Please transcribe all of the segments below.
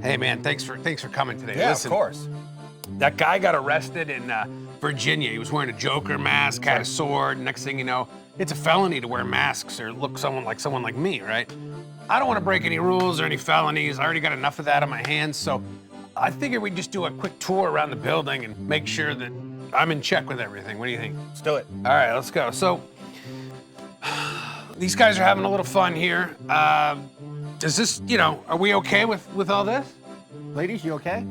Hey man, thanks for coming today. Yeah, Listen, of course. that guy got arrested in Virginia. He was wearing a Joker mask, had a sword. Next thing you know, it's a felony to wear masks or look someone like me, right? I don't want to break any rules or any felonies. I already got enough of that on my hands, so I figured we'd just do a quick tour around the building and make sure that I'm in check with everything. What do you think? Let's do it. All right, let's go. So, these guys are having a little fun here. Does this, are we okay with all this? Ladies, you okay?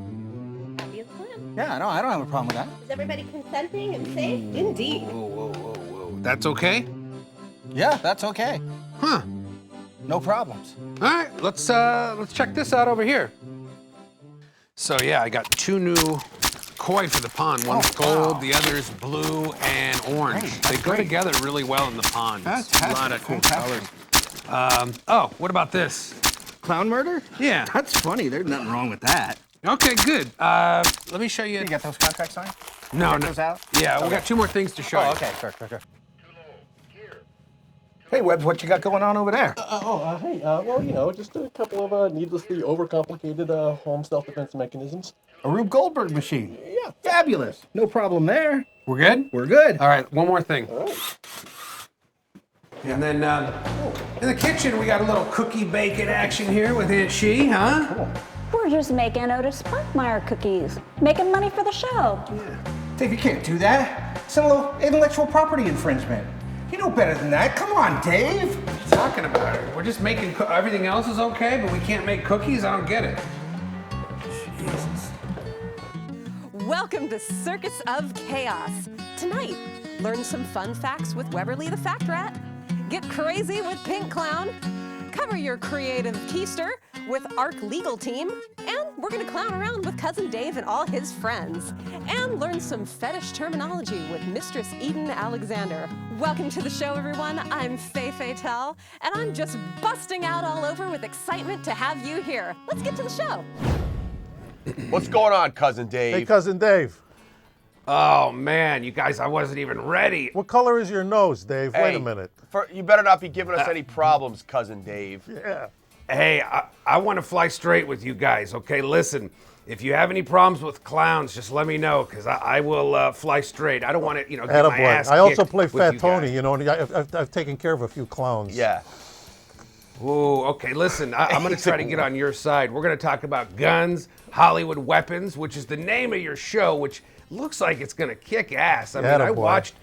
Obvious plan. Yeah, no, I don't have a problem with that. Is everybody consenting and safe? Indeed. Whoa. That's okay? Yeah, that's okay. Huh. No problems. All right, let's check this out over here. So yeah, I got two new koi for the pond. One's gold, wow. the other is blue and orange. Great, They that's go great. together really well in the pond. It's Fantastic, a lot of cool colors. fantastic. Oh, what about this? Clown murder? Yeah. That's funny. There's nothing wrong with that. Okay, good. Let me show you. You got those contracts signed? No, check no. those out? Yeah, we got two more things to show you. okay, sure. Hey, Webbs, what you got going on over there? Hey, well, just a couple of needlessly overcomplicated home self-defense mechanisms. A Rube Goldberg machine. Yeah. Fabulous. No problem there. We're good? We're good. All right, one more thing. All right. And then in the kitchen, we got a little cookie bacon action here with Aunt She, huh? We're just making Otis Spunkmeyer cookies, making money for the show. Dave, you can't do that. It's a little intellectual property infringement. You know better than that. Come on, Dave. What are you talking about? We're just making everything else is okay, but we can't make cookies? I don't get it. Jesus. Welcome to Circus of Chaos. Tonight, learn some fun facts with Webberly the Fact Rat. Get crazy with Pink Clown. Cover your creative keister with Arc Legal Team. And we're gonna clown around with Cousin Dave and all his friends. And learn some fetish terminology with Mistress Eden Alexander. Welcome to the show, everyone. I'm Faye Fatal, and I'm just busting out all over with excitement to have you here. Let's get to the show. What's going on, Cousin Dave? Hey, Cousin Dave. Oh, man, you guys, I wasn't even ready. What color is your nose, Dave? Wait a minute. You better not be giving us any problems, Cousin Dave. Yeah. Hey, I want to fly straight with you guys, okay? Listen, if you have any problems with clowns, just let me know, because I will fly straight. I don't want to, get my ass I also kicked play with Fat you Tony, guys. and I've taken care of a few clowns. Yeah. Ooh, okay, listen, I'm going to try to get on your side. We're going to talk about guns, Hollywood weapons, which is the name of your show, which looks like it's going to kick ass. I mean, I Attaboy. watched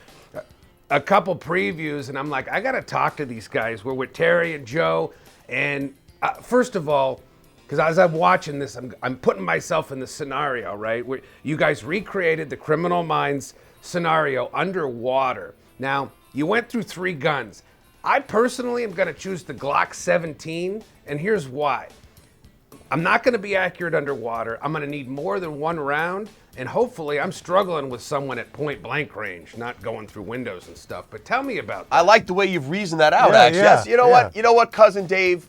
a couple previews, and I'm like, I got to talk to these guys. We're with Terry and Joe, and first of all, because as I'm watching this, I'm putting myself in the scenario, right? Where you guys recreated the Criminal Minds scenario underwater. Now, you went through 3 guns. I personally am going to choose the Glock 17, and here's why. I'm not going to be accurate underwater. I'm going to need more than 1 round, and hopefully I'm struggling with someone at point blank range, not going through windows and stuff. But tell me about that. I like the way you've reasoned that out, Yeah, actually. yeah, Yes, you know yeah. what? You know what, Cousin Dave?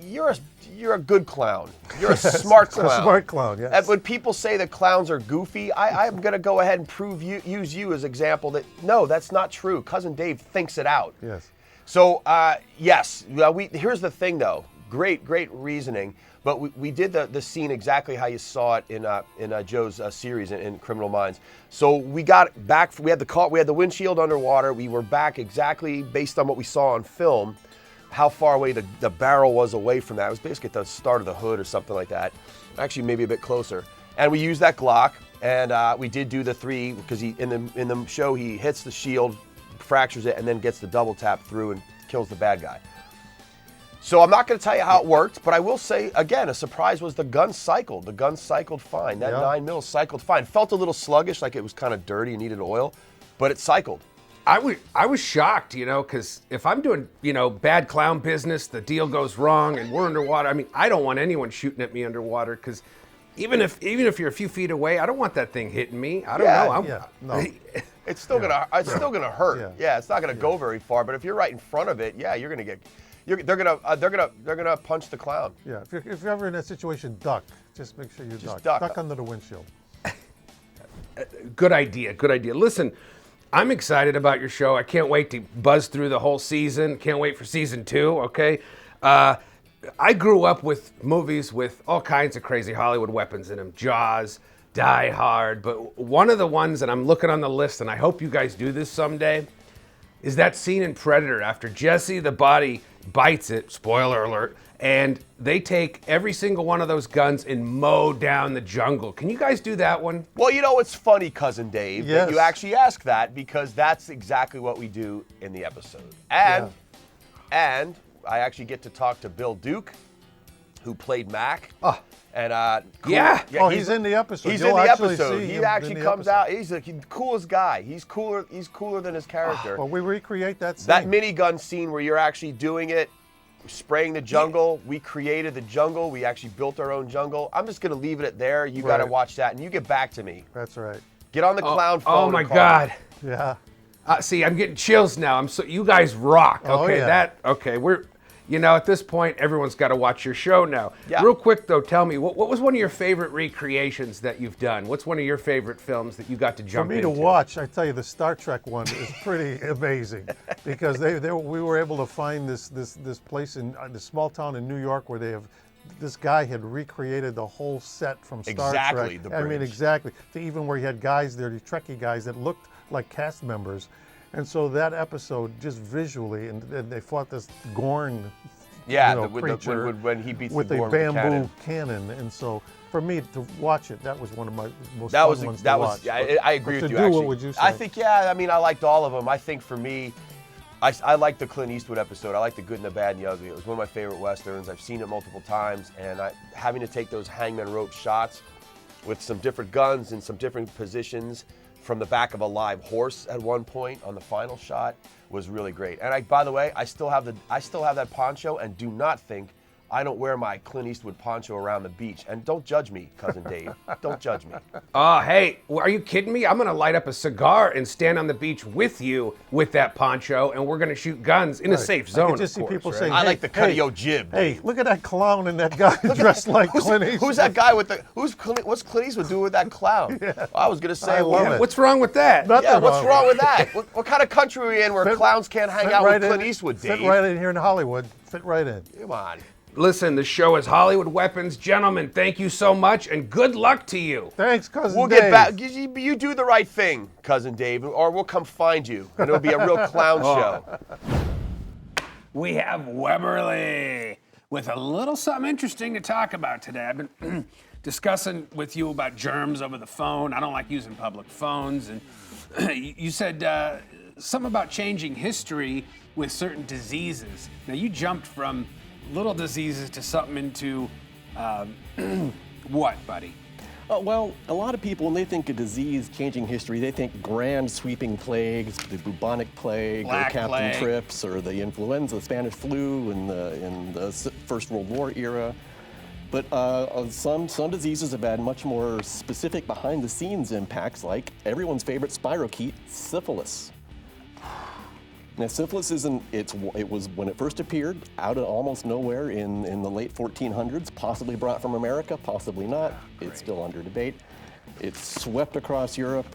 You're a good clown. You're a smart clown. A smart clown, yes. And when people say that clowns are goofy, I'm going to go ahead and use you as example that, no, that's not true. Cousin Dave thinks it out. Yes. So, yes, here's the thing, though. Great reasoning. But we did the scene exactly how you saw it in Joe's series in Criminal Minds. So we got back. We had the windshield underwater. We were back exactly based on what we saw on film, how far away the barrel was away from that. It was basically at the start of the hood or something like that. Actually, maybe a bit closer. And we used that Glock, and we did do the 3 because in the show he hits the shield, fractures it, and then gets the double tap through and kills the bad guy. So I'm not going to tell you how it worked, but I will say, again, a surprise was the gun cycled. The gun cycled fine. That 9mm cycled fine. Felt a little sluggish, like it was kind of dirty and needed oil, but it cycled. I was shocked, because if I'm doing, bad clown business, the deal goes wrong and we're underwater. I mean, I don't want anyone shooting at me underwater because even if you're a few feet away, I don't want that thing hitting me. I don't know. No. It's still gonna hurt. Yeah. Yeah, it's not gonna go very far. But if you're right in front of it, yeah, they're gonna punch the clown. Yeah, if you're ever in that situation, duck. Just make sure you Just duck. duck. Duck under the windshield. Good idea. Listen, I'm excited about your show. I can't wait to buzz through the whole season. Can't wait for season 2, okay? I grew up with movies with all kinds of crazy Hollywood weapons in them. Jaws, Die Hard. But one of the ones that I'm looking on the list, and I hope you guys do this someday, is that scene in Predator after Jesse the Body bites it, spoiler alert, and they take every single one of those guns and mow down the jungle. Can you guys do that one? Well, you know, it's funny, Cousin Dave, that you Yes. actually ask that, because that's exactly what we do in the episode. And I actually get to talk to Bill Duke, who played Mac. Oh. And Yeah. Oh, he's in the episode. He's You'll in the actually episode. see He him actually in the comes episode. out. He's the coolest guy. He's cooler than his character. Well, we recreate that scene. That minigun scene where you're actually doing it, spraying the jungle. We created the jungle. We actually built our own jungle. I'm just gonna leave it at there. You got to Right. watch that, and you get back to me. That's right. Get on the clown phone. Oh and my call God. me. Yeah. See, I'm getting chills now. You guys rock. Oh, Okay, yeah. we're, at this point, everyone's got to watch your show now. Yeah. Real quick though, tell me, what was one of your favorite recreations that you've done? What's one of your favorite films that you got to For jump me into? to watch, I tell you, the Star Trek one is pretty amazing, because we were able to find this place in this small town in New York where this guy had recreated the whole set from Star Exactly, Trek. the I mean, bridge. exactly. To even where he had guys there, these Trekkie guys that looked like cast members. And so that episode, just visually, and they fought this Gorn Yeah, creature when he beats with the a Gorn bamboo cannon. cannon. And so for me to watch it, that was one of my most That fun was ones that to was. watch. Yeah, I agree But with to you. do, Actually, what would you say? I think I mean I liked all of them. I think for me, I like the Clint Eastwood episode. I like the Good and the Bad and the Ugly. It was one of my favorite westerns. I've seen it multiple times, and having to take those hangman rope shots with some different guns in some different positions from the back of a live horse at one point on the final shot was really great. And by the way, I still have that poncho, and do not think I don't wear my Clint Eastwood poncho around the beach. And don't judge me, Cousin Dave. Don't judge me. Oh, hey, are you kidding me? I'm going to light up a cigar and stand on the beach with you with that poncho, and we're going to shoot guns in a safe zone. I could just of see course, people right? saying, I hey, like the Cuddy-O jib. Hey, look at that clown and that guy dressed like Clint Eastwood. Who's that guy with the? What's Clint Eastwood doing with that clown? I was gonna say, I love well, it. What's wrong with that? Nothing yeah, what's wrong with it. that? What kind of country are we in where clowns can't hang Fit out right with Clint in- Eastwood, Dave? Fit right in here in Hollywood. Fit right in. Come on. Listen, the show is Hollywood Weapons. Gentlemen, thank you so much, and good luck to you. Thanks, Cousin We'll Dave. get back. You do the right thing, Cousin Dave, or we'll come find you, and it'll be a real clown show. We have Webberly with a little something interesting to talk about today. I've been discussing with you about germs over the phone. I don't like using public phones. And you said something about changing history with certain diseases. Now, you jumped from little diseases to something into what, buddy? Well, a lot of people, when they think of disease changing history, they think grand sweeping plagues, the bubonic plague, Black or Captain Plague. Trips, or the influenza, the Spanish flu in the First World War era. But some diseases have had much more specific behind-the-scenes impacts, like everyone's favorite spirochete, syphilis. Now, syphilis it was when it first appeared out of almost nowhere in the late 1400s, possibly brought from America, possibly not. It's still under debate. It swept across Europe,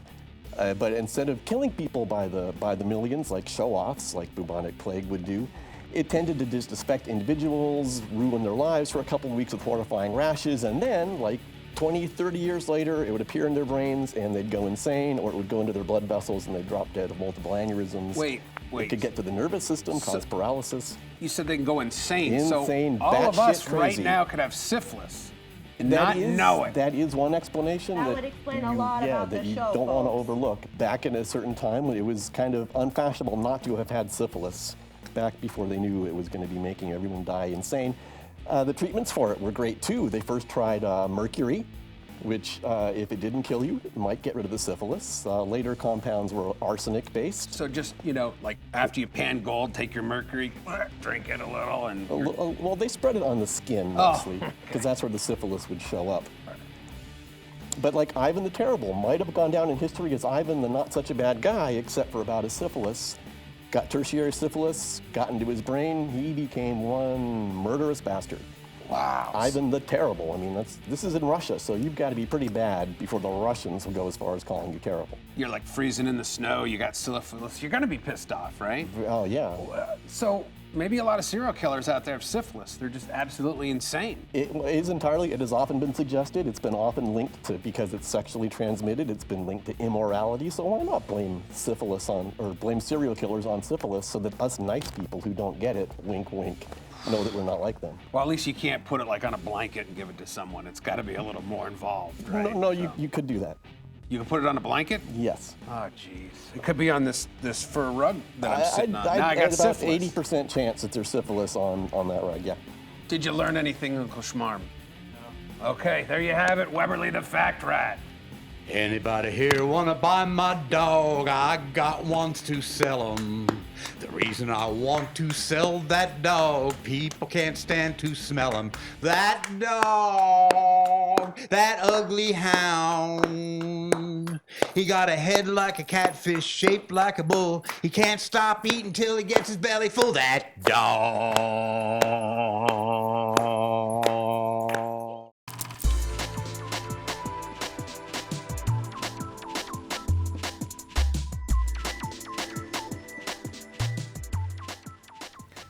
but instead of killing people by the millions, like show-offs, like bubonic plague would do, it tended to just affect individuals, ruin their lives for a couple of weeks with horrifying rashes, and then, like 20, 30 years later, it would appear in their brains and they'd go insane, or it would go into their blood vessels and they'd drop dead of multiple aneurysms. Wait. It could get to the nervous system, cause paralysis. You said they can go insane. Insane, So all of us batshit right crazy. now could have syphilis and not know it. That is one explanation. That would explain a lot about that the you show, don't want to folks. overlook. Back in a certain time, it was kind of unfashionable not to have had syphilis. Back before they knew it was going to be making everyone die insane. The treatments for it were great too. They first tried mercury, which if it didn't kill you, it might get rid of the syphilis. Later compounds were arsenic-based. So just, like after you pan gold, take your mercury, drink it a little, and Well, they spread it on the skin mostly, because that's where the syphilis would show up. But like Ivan the Terrible might have gone down in history as Ivan the not such a bad guy, except for about his syphilis. Got tertiary syphilis, got into his brain, he became one murderous bastard. wow. Ivan the Terrible. I mean, this is in Russia, so you've got to be pretty bad before the Russians will go as far as calling you terrible. You're like freezing in the snow, you got syphilis, you're gonna be pissed off, right? Oh, yeah. So maybe a lot of serial killers out there have syphilis. They're just absolutely insane. It has often been suggested. It's been often linked to, because it's sexually transmitted, it's been linked to immorality. So why not blame blame serial killers on syphilis so that us nice people who don't get it, wink, wink, know that we're not like them. Well, at least you can't put it like on a blanket and give it to someone. It's got to be a little more involved, right? No, you could do that. You can put it on a blanket? Yes. Oh, jeez. It could be on this fur rug that I'm sitting on. Now I got I'd about syphilis. 80% chance that there's syphilis on that rug, yeah. Did you learn anything, Uncle Smarm? No. Okay, there you have it, Webberly the Fact Rat. Anybody here wanna buy my dog? I got ones to sell 'em. The reason I want to sell that dog, people can't stand to smell him. That dog, that ugly hound. He got a head like a catfish, shaped like a bull. He can't stop eating till he gets his belly full. That dog.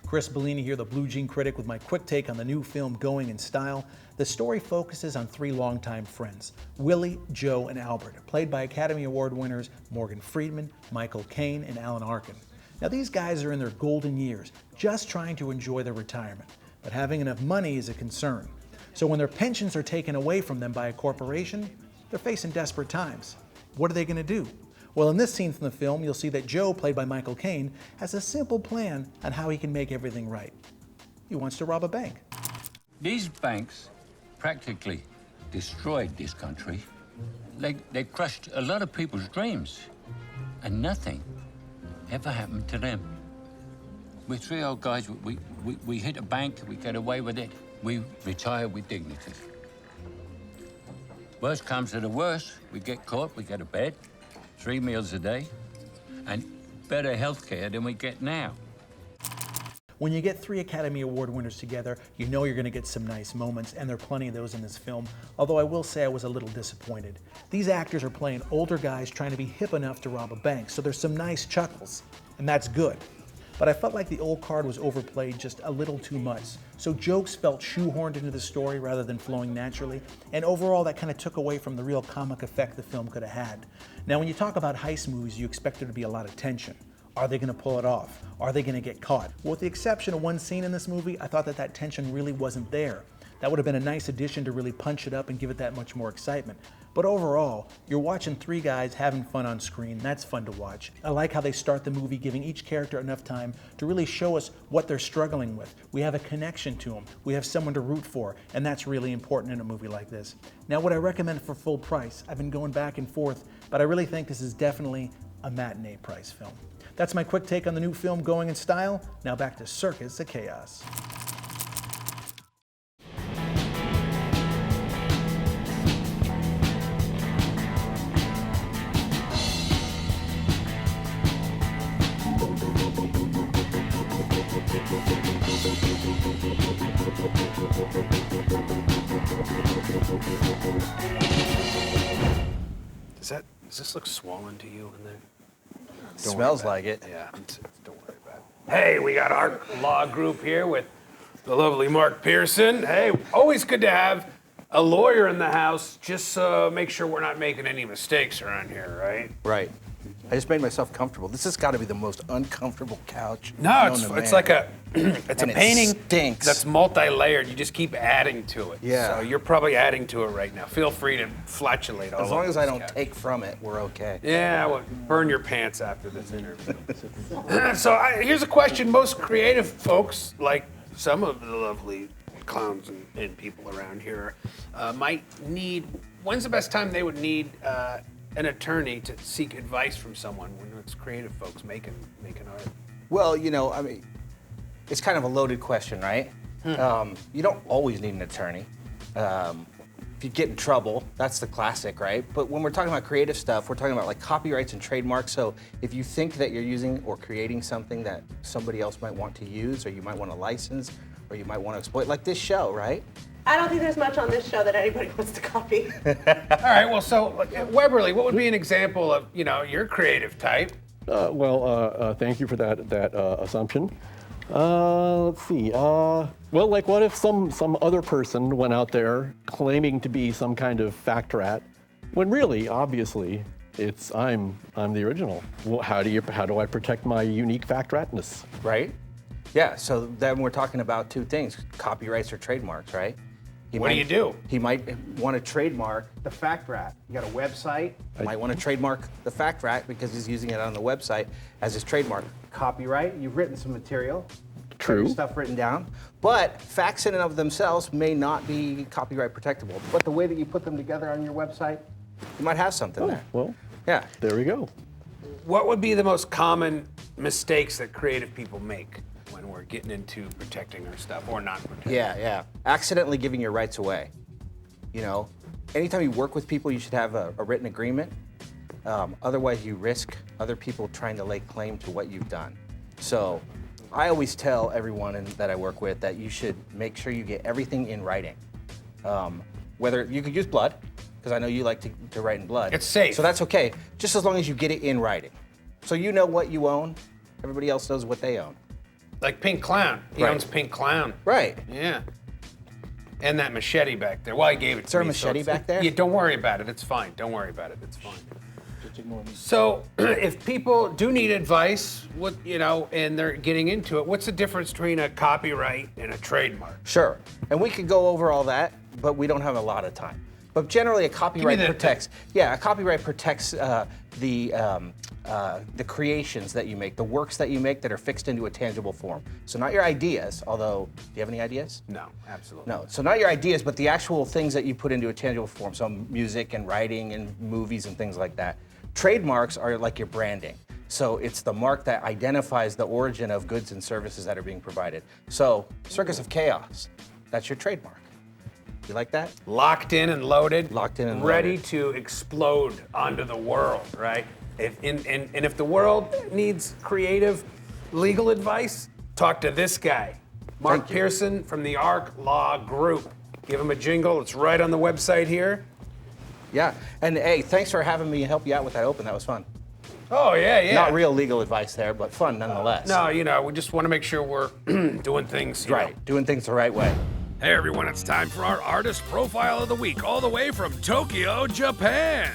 Chris Bellini here, the Blue Jean Critic, with my quick take on the new film Going in Style. The story focuses on three longtime friends, Willie, Joe, and Albert, played by Academy Award winners Morgan Freeman, Michael Caine, and Alan Arkin. Now these guys are in their golden years, just trying to enjoy their retirement, but having enough money is a concern. So when their pensions are taken away from them by a corporation, they're facing desperate times. What are they going to do? Well, in this scene from the film, you'll see that Joe, played by Michael Caine, has a simple plan on how he can make everything right. He wants to rob a bank. These banks practically destroyed this country. They crushed a lot of people's dreams, and nothing ever happened to them. We're three old guys, we hit a bank, we get away with it, we retire with dignity. Worst comes to the worst, we get caught, we go to bed, 3 meals a day, and better health care than we get now. When you get three Academy Award winners together, you know you're going to get some nice moments, and there are plenty of those in this film, although I will say I was a little disappointed. These actors are playing older guys trying to be hip enough to rob a bank, so there's some nice chuckles, and that's good. But I felt like the old card was overplayed just a little too much, so jokes felt shoehorned into the story rather than flowing naturally, and overall that kind of took away from the real comic effect the film could have had. Now when you talk about heist movies, you expect there to be a lot of tension. Are they going to pull it off? Are they going to get caught? Well, with the exception of one scene in this movie, I thought that tension really wasn't there. That would have been a nice addition to really punch it up and give it that much more excitement. But overall, you're watching three guys having fun on screen. That's fun to watch. I like how they start the movie giving each character enough time to really show us what they're struggling with. We have a connection to them. We have someone to root for, and that's really important in a movie like this. Now, would I recommend it for full price? I've been going back and forth, but I really think this is definitely a matinee price film. That's my quick take on the new film Going in Style. Now back to Circus of Chaos. Does this look swollen to you in there? Smells like it. Yeah, don't worry about it. Hey, we got our law group here with the lovely Mark Pearson. Hey, always good to have a lawyer in the house. Just make sure we're not making any mistakes around here, right? Right. I just made myself comfortable. This has got to be the most uncomfortable couch. No, it's like a it's And a it painting stinks. that's multi-layered. You just keep adding to it. Yeah. So you're probably adding to it right now. Feel free to flatulate all As long over as I this don't couch. take from it, we're okay. Yeah, well, burn your pants after this interview. So here's a question most creative folks, like some of the lovely clowns and people around here, might need. When's the best time they would need an attorney to seek advice from someone when it's creative folks making art? Well, you know, I mean, it's kind of a loaded question, right? You don't always need an attorney. If you get in trouble, that's the classic, right? But when we're talking about creative stuff, we're talking about like copyrights and trademarks. So if you think that you're using or creating something that somebody else might want to use, or you might want to license, or you might want to exploit, like this show, right? I don't think there's much on this show that anybody wants to copy. All right, well, so Webberly, what would be an example of, your creative type? Thank you for that assumption. Let's see. Well, like, what if some other person went out there claiming to be some kind of fact rat, when really, obviously, I'm the original. Well, how do I protect my unique fact ratness? Right? Yeah. So then we're talking about two things: copyrights or trademarks, right? What do you do? He might want to trademark the fact rat. You got a website. He might want to trademark the fact rat because he's using it on the website as his trademark. Copyright. You've written some material. True. Your stuff written down. But facts in and of themselves may not be copyright protectable. But the way that you put them together on your website, you might have something there. Well, yeah. There we go. What would be the most common mistakes that creative people make when we're getting into protecting our stuff or not protecting? Yeah. Accidentally giving your rights away. You know, anytime you work with people, you should have a written agreement. Otherwise, you risk other people trying to lay claim to what you've done. So I always tell everyone that I work with that you should make sure you get everything in writing. Whether you could use blood, because I know you like to write in blood. It's safe. So that's okay, just as long as you get it in writing. So you know what you own, everybody else knows what they own. Like Pink Clown. He owns Pink Clown. Right. Yeah. And that machete back there. Well, I gave it to me. Is there a machete back there? Yeah, don't worry about it. It's fine. Don't worry about it. It's fine. So, if people do need advice, and they're getting into it, what's the difference between a copyright and a trademark? Sure. And we could go over all that, but we don't have a lot of time. But generally, a copyright protects. Yeah, a copyright protects the creations that you make, the works that you make that are fixed into a tangible form. So not your ideas, although, do you have any ideas? No, absolutely. No. So not your ideas, but the actual things that you put into a tangible form. So music and writing and movies and things like that. Trademarks are like your branding. So it's the mark that identifies the origin of goods and services that are being provided. So Circus of Chaos, that's your trademark. You like that? Locked in and loaded. Locked in and ready loaded. to explode onto the world, right? And if the world needs creative legal advice, talk to this guy, Mark Pearson from the ARC Law Group. Give him a jingle. It's right on the website here. Yeah, and hey, thanks for having me help you out with that open. That was fun. Oh, yeah. Not real legal advice there, but fun nonetheless. No, we just want to make sure we're doing things right. Doing things the right way. Hey, everyone, it's time for our artist profile of the week, all the way from Tokyo, Japan.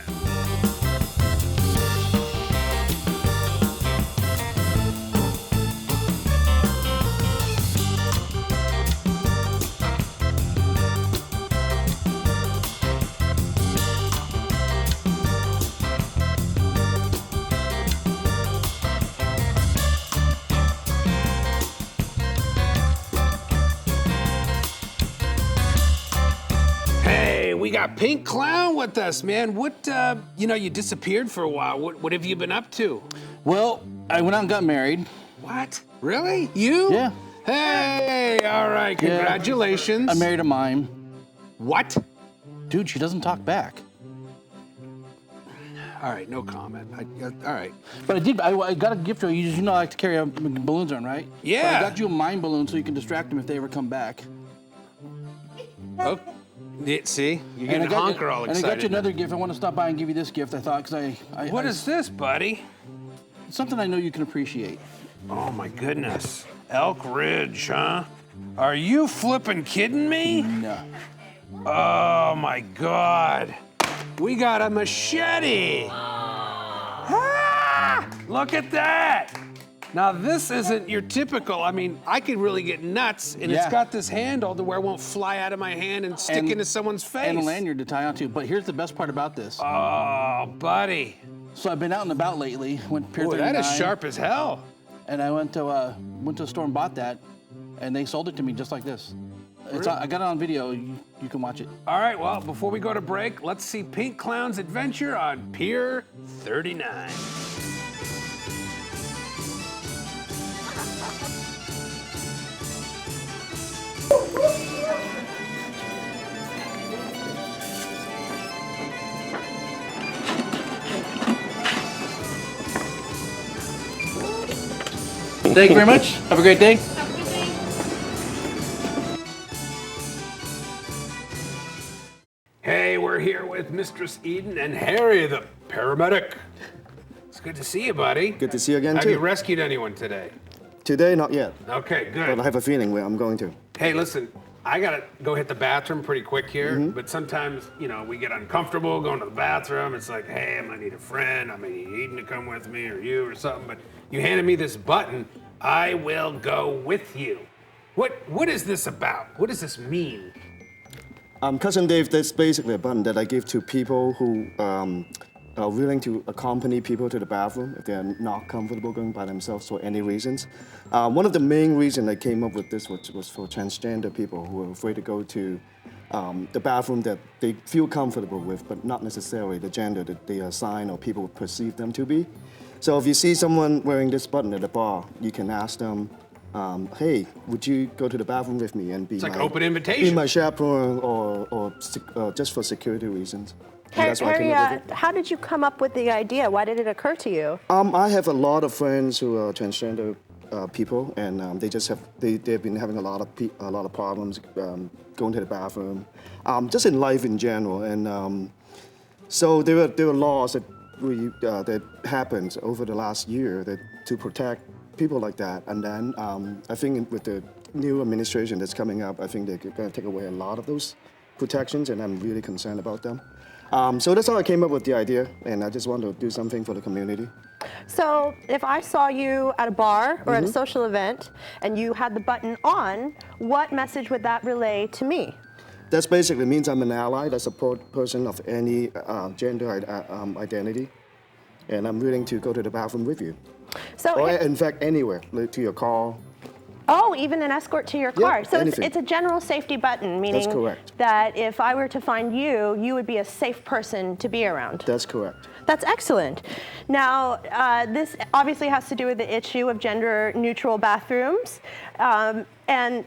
We got Pink Clown with us, man. What, you disappeared for a while. What have you been up to? Well, I went out and got married. What? Really? You? Yeah. Hey, all right, congratulations. I married a mime. What? Dude, she doesn't talk back. All right, no comment. All right. But I got a gift for you. You know I like to carry balloons on, right? Yeah. But I got you a mime balloon so you can distract them if they ever come back. Oh. See, you're getting Honker all excited. And I got you another gift. I want to stop by and give you this gift. I thought, because What is this, buddy? It's something I know you can appreciate. Oh my goodness, Elk Ridge, huh? Are you flipping kidding me? No. Oh my God, we got a machete. Ah, look at that. Now, this isn't your typical, I could really get nuts, and it's got this handle to where it won't fly out of my hand and stick into someone's face. And a lanyard to tie onto. But here's the best part about this. Oh, buddy. So I've been out and about lately. Went to Pier 39. That is sharp as hell. And I went to a store and bought that, and they sold it to me just like this. Really? I got it on video. You can watch it. All right, well, before we go to break, let's see Pink Clown's adventure on Pier 39. Thank you very much. Have a great day. Hey, we're here with Mistress Eden and Harry, the paramedic. It's good to see you, buddy. Good to see you again, Have too. you rescued anyone today? Today, not yet. Okay, good. But I have a feeling where I'm going to. Hey, listen, I gotta go hit the bathroom pretty quick here, but sometimes, we get uncomfortable going to the bathroom. It's like, hey, I might need a friend, I might need Eden to come with me, or you, or something, but you handed me this button, I will go with you. What is this about? What does this mean? Cousin Dave, that's basically a button that I give to people who are willing to accompany people to the bathroom if they're not comfortable going by themselves for any reasons. One of the main reasons I came up with this was for transgender people who are afraid to go to the bathroom that they feel comfortable with, but not necessarily the gender that they assign or people perceive them to be. So if you see someone wearing this button at a bar, you can ask them, hey, would you go to the bathroom with me and be It's like open invitation. Be my chaperone or just for security reasons. Harry, how did you come up with the idea? Why did it occur to you? I have a lot of friends who are transgender people, and they've been having a lot of problems going to the bathroom, just in life in general. And so there were laws that happened over the last year to protect people like that. And then I think with the new administration that's coming up, I think they're going to take away a lot of those protections, and I'm really concerned about them. So that's how I came up with the idea, and I just wanted to do something for the community. So if I saw you at a bar or at a social event and you had the button on, what message would that relay to me? That basically means I'm an ally, a support person of any gender identity, and I'm willing to go to the bathroom with you. So or in fact, anywhere, like to your car. Oh, even an escort to your car. Yeah, so anything. it's a general safety button, meaning That's correct. that if I were to find you, you would be a safe person to be around. That's correct. That's excellent. Now, this obviously has to do with the issue of gender-neutral bathrooms, and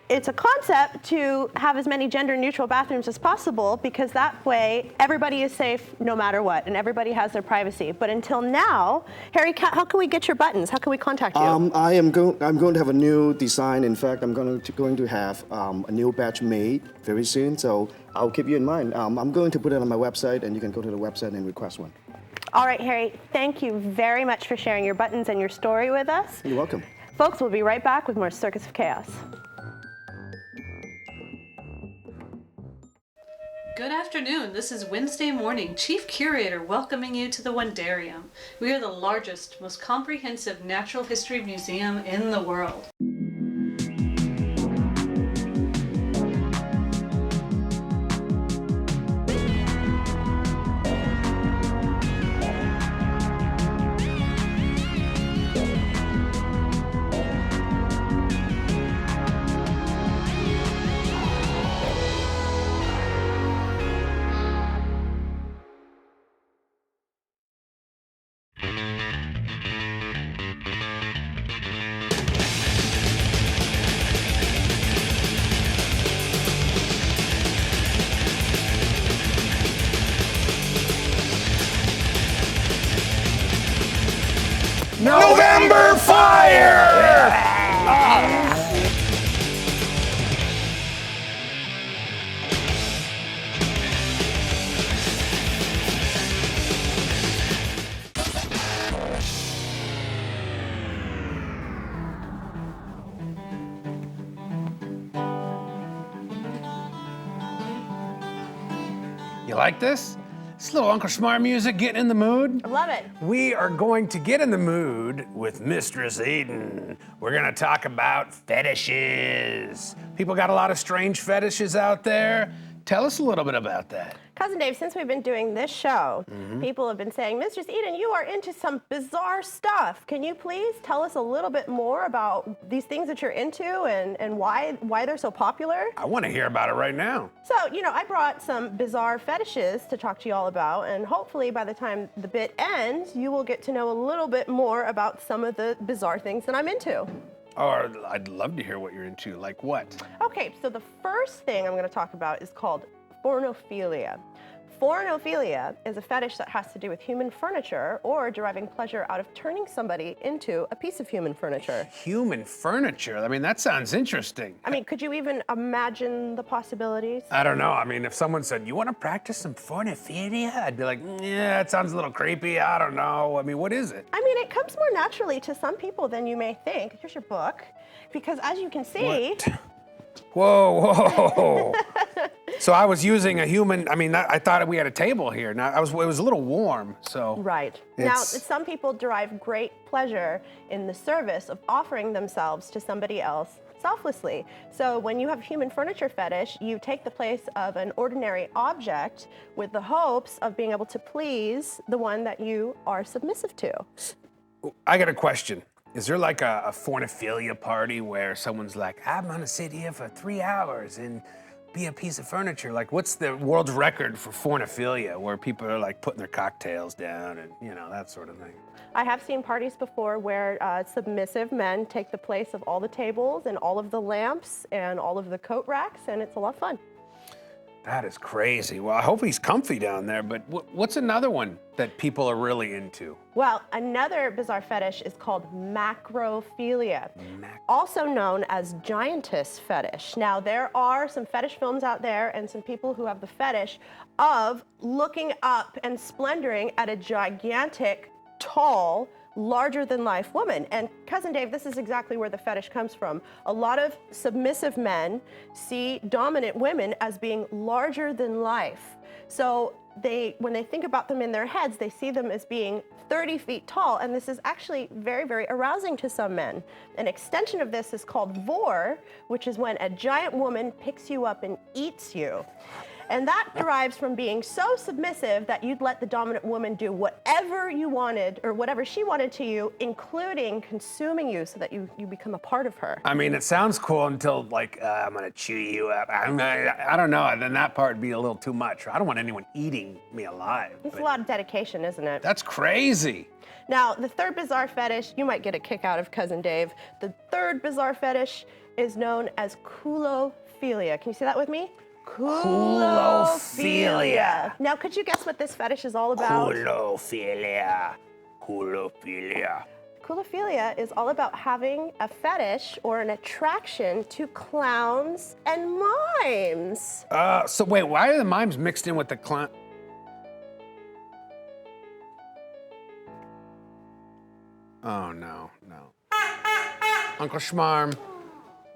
it's a concept to have as many gender-neutral bathrooms as possible, because that way everybody is safe no matter what, and everybody has their privacy. But until now, Harry, how can we get your buttons? How can we contact you? I'm going to have a new design. In fact, I'm going to have a new batch made very soon. So I'll keep you in mind. I'm going to put it on my website, and you can go to the website and request one. All right, Harry, thank you very much for sharing your buttons and your story with us. You're welcome. Folks, we'll be right back with more Circus of Chaos. Good afternoon. This is Wednesday Morning, Chief Curator welcoming you to the Wondarium. We are the largest, most comprehensive natural history museum in the world. November Fire! You like this? This little Uncle Smarm music, getting in the mood? I love it. We are going to get in the mood with Mistress Eden. We're gonna talk about fetishes. People got a lot of strange fetishes out there. Tell us a little bit about that. Cousin Dave, since we've been doing this show, people have been saying, Mistress Eden, you are into some bizarre stuff. Can you please tell us a little bit more about these things that you're into and why they're so popular? I want to hear about it right now. So, I brought some bizarre fetishes to talk to you all about, and hopefully by the time the bit ends, you will get to know a little bit more about some of the bizarre things that I'm into. Or I'd love to hear what you're into. Like what? Okay, so the first thing I'm going to talk about is called pornophilia. Pornophilia is a fetish that has to do with human furniture or deriving pleasure out of turning somebody into a piece of human furniture. Human furniture? I mean, that sounds interesting. I mean, could you even imagine the possibilities? I don't know. I mean, if someone said, you want to practice some pornophilia? I'd be like, yeah, it sounds a little creepy. I don't know. I mean, what is it? I mean, it comes more naturally to some people than you may think. Here's your book. Because as you can see... What? Whoa, whoa. So I was using a human, I mean, I thought we had a table here. Now, it was a little warm, so. Right. Now, some people derive great pleasure in the service of offering themselves to somebody else selflessly. So when you have human furniture fetish, you take the place of an ordinary object with the hopes of being able to please the one that you are submissive to. I got a question. Is there like a pornophilia party where someone's like, I'm gonna sit here for 3 hours and be a piece of furniture? Like, what's the world record for pornophilia where people are like putting their cocktails down and, you know, that sort of thing? I have seen parties before where submissive men take the place of all the tables and all of the lamps and all of the coat racks, and it's a lot of fun. That is crazy. Well, I hope he's comfy down there, but what's another one that people are really into? Well, another bizarre fetish is called macrophilia, also known as giantess fetish. Now, there are some fetish films out there and some people who have the fetish of looking up and splendoring at a gigantic, tall, larger-than-life woman. And Cousin Dave, this is exactly where the fetish comes from. A lot of submissive men see dominant women as being larger than life. So when they think about them in their heads, they see them as being 30 feet tall, and this is actually very, very arousing to some men. An extension of this is called vor, which is when a giant woman picks you up and eats you. And that derives from being so submissive that you'd let the dominant woman do whatever you wanted or whatever she wanted to you, including consuming you so that you become a part of her. I mean, it sounds cool until like, I'm gonna chew you up. I don't know, then that part would be a little too much. I don't want anyone eating me alive. It's a lot of dedication, isn't it? That's crazy. Now, the third bizarre fetish, you might get a kick out of Cousin Dave. The third bizarre fetish is known as coolophilia. Can you say that with me? Coolophilia. Now, could you guess what this fetish is all about? Coolophilia. Coolophilia. Coolophilia is all about having a fetish or an attraction to clowns and mimes. So wait, why are the mimes mixed in with the clown? Oh, no. Uncle Smarm.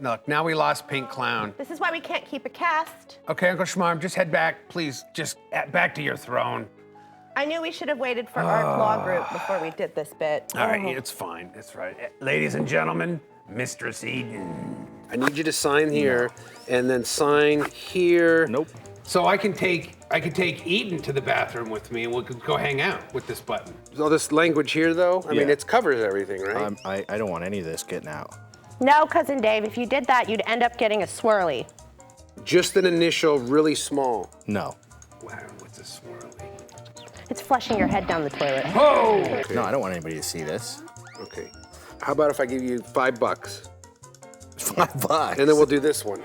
Look, now we lost Pink Clown. This is why we can't keep a cast. Okay, Uncle Smarm, just head back, please. Just back to your throne. I knew we should have waited for our law group before we did this bit. All right, it's fine, it's right. Ladies and gentlemen, Mistress Eden. I need you to sign here and then sign here. Nope. So I can take Eden to the bathroom with me and we'll go hang out with this button. All this language here though, I mean, it covers everything, right? I don't want any of this getting out. No, Cousin Dave, if you did that, you'd end up getting a swirly. Just an initial, really small. No. Wow, what's a swirly? It's flushing your head down the toilet. Oh! Okay. No, I don't want anybody to see this. Okay. How about if I give you $5? $5? And then we'll do this one.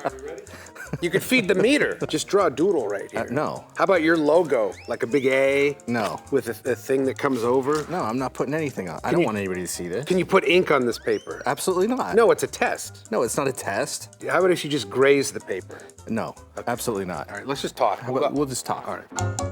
You could feed the meter. Just draw a doodle right here. No. How about your logo, like a big A? No. With a thing that comes over? No, I'm not putting anything on. I don't want anybody to see this. Can you put ink on this paper? Absolutely not. No, it's a test. No, it's not a test. How about if you just graze the paper? No, absolutely not. All right, let's just talk. We'll just talk. All right.